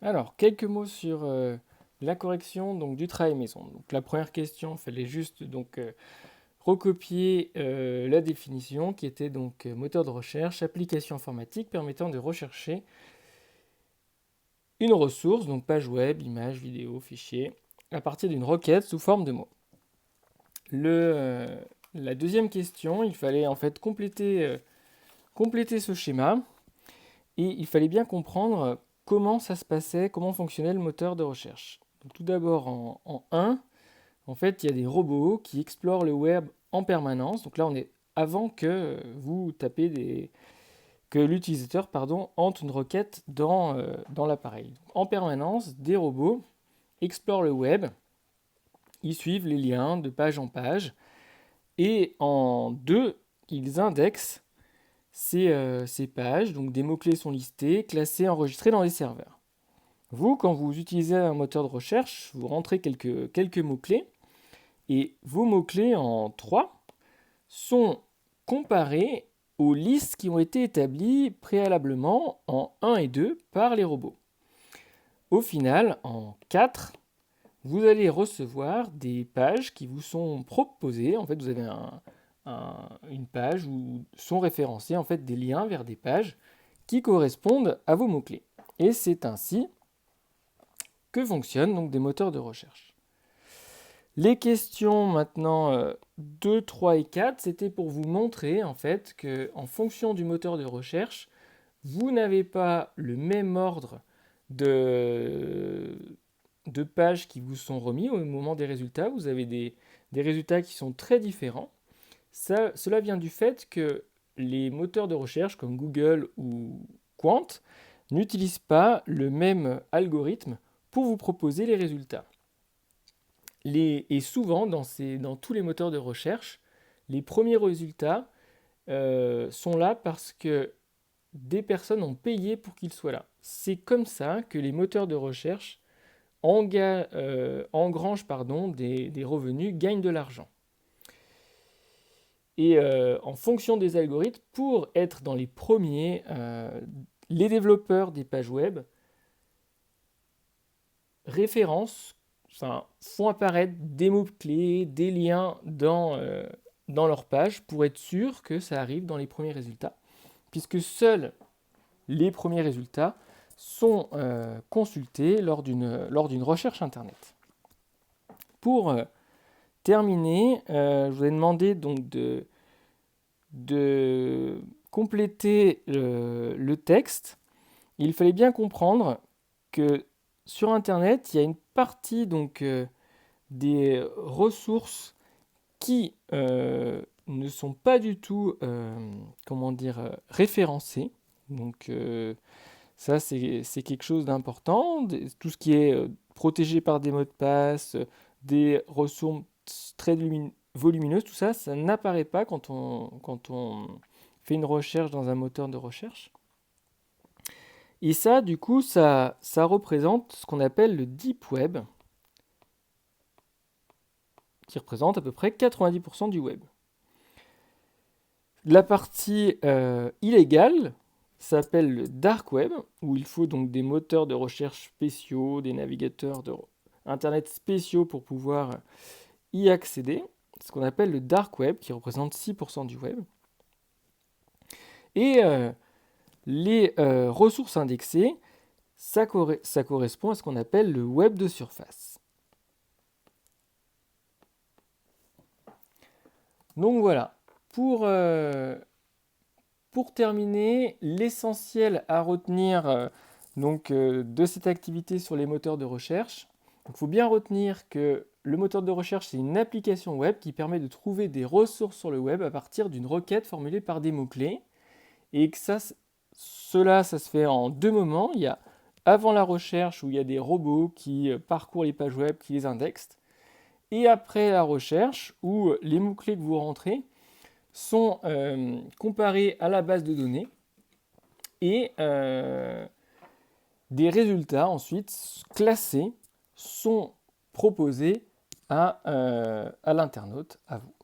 Alors, quelques mots sur la correction donc, du travail maison. Donc, la première question, il fallait juste recopier la définition qui était donc moteur de recherche, application informatique permettant de rechercher une ressource, donc page web, image, vidéo, fichier, à partir d'une requête sous forme de mots. La deuxième question, il fallait en fait compléter ce schéma et il fallait bien comprendre comment ça se passait, comment fonctionnait le moteur de recherche. Donc, tout d'abord en 1, en fait, il y a des robots qui explorent le web en permanence. Donc là, on est avant que vous tapez que l'utilisateur entre une requête dans l'appareil. En permanence, des robots explorent le web, ils suivent les liens de page en page, et en 2, ils indexent ces pages, donc des mots-clés sont listés, classés, enregistrés dans les serveurs. Vous, quand vous utilisez un moteur de recherche, vous rentrez quelques mots-clés, et vos mots-clés en 3 sont comparés aux listes qui ont été établies préalablement en 1 et 2 par les robots. Au final, en 4, vous allez recevoir des pages qui vous sont proposées. En fait, vous avez une page où sont référencés en fait, des liens vers des pages qui correspondent à vos mots-clés. Et c'est ainsi que fonctionnent donc des moteurs de recherche. Les questions maintenant 2, 3 et 4, c'était pour vous montrer en fait qu'en fonction du moteur de recherche, vous n'avez pas le même ordre de, de pages qui vous sont remis au moment des résultats. Vous avez des résultats qui sont très différents. Cela vient du fait que les moteurs de recherche comme Google ou Quant n'utilisent pas le même algorithme pour vous proposer les résultats. Et souvent, dans tous les moteurs de recherche, les premiers résultats sont là parce que des personnes ont payé pour qu'ils soient là. C'est comme ça que les moteurs de recherche engrangent des revenus, gagnent de l'argent. Et en fonction des algorithmes, pour être dans les premiers, les développeurs des pages web référencent, font apparaître des mots-clés, des liens dans leur page pour être sûr que ça arrive dans les premiers résultats, puisque seuls les premiers résultats sont consultés lors d'une recherche Internet. Pour terminer, je vous ai demandé donc de compléter le texte. Il fallait bien comprendre que sur Internet, il y a une partie donc, des ressources qui ne sont pas du tout référencées. Donc ça, c'est quelque chose d'important. Tout ce qui est protégé par des mots de passe, des ressources très volumineuses, tout ça, ça n'apparaît pas quand on fait une recherche dans un moteur de recherche. Et ça, du coup, ça représente ce qu'on appelle le Deep Web, qui représente à peu près 90% du web. La partie illégale s'appelle le Dark Web, où il faut donc des moteurs de recherche spéciaux, des navigateurs Internet spéciaux pour pouvoir y accéder. Ce qu'on appelle le Dark Web, qui représente 6% du web. Et les ressources indexées, ça correspond à ce qu'on appelle le web de surface. Donc voilà, pour terminer, l'essentiel à retenir de cette activité sur les moteurs de recherche, il faut bien retenir que le moteur de recherche, c'est une application web qui permet de trouver des ressources sur le web à partir d'une requête formulée par des mots-clés. Et que cela se fait en 2 moments. Il y a avant la recherche où il y a des robots qui parcourent les pages web, qui les indexent. Et après la recherche où les mots-clés que vous rentrez sont comparés à la base de données et des résultats ensuite classés sont proposés à l'internaute, à vous.